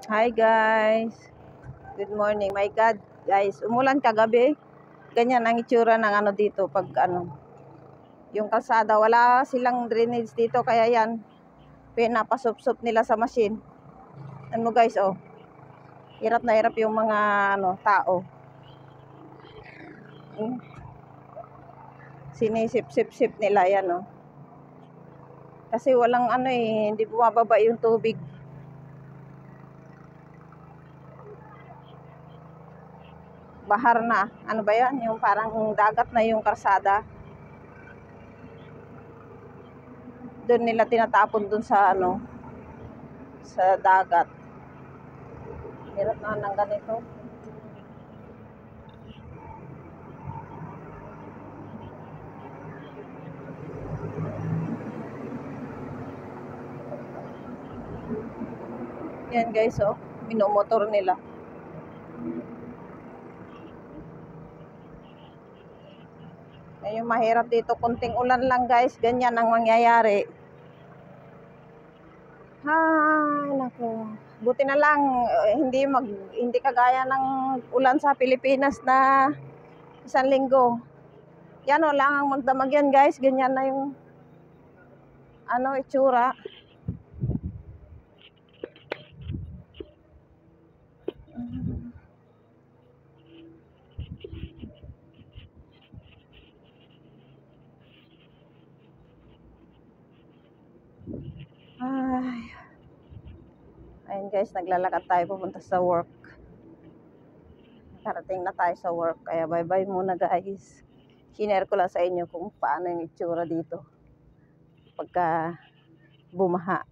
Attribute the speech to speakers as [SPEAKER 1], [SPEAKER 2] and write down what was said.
[SPEAKER 1] Hi guys, good morning. My God, guys, umulan kagabi. Ganyan ang itsura ng ano dito pag ano, yung kalsada. Wala silang drainage dito kaya yan, pinapasupsup nila sa machine. Ano mo guys, oh, hirap na hirap yung mga ano, tao. Sinisip-sip-sip nila yan, oh. Kasi walang ano eh, hindi bumababa yung tubig. Bahar na. Ano ba yan? Yung parang dagat na yung kalsada. Doon nila tinatapon doon sa ano, sa dagat. Hirap na ng ganito. Yan guys, oh, minomotor nila. Yung mahirap dito, kunting ulan lang guys, ganyan ang mangyayari. Ay, naku. Buti na lang hindi kagaya ng ulan sa Pilipinas na isang linggo. Yan o lang ang magdamag yan guys, ganyan na yung ano itsura. Ay. Ayun guys, naglalakad tayo pupunta sa work. Karating na tayo sa work, kaya bye-bye muna guys. Shinare ko lang sa inyo kung paano yung itsura dito pagka bumaha.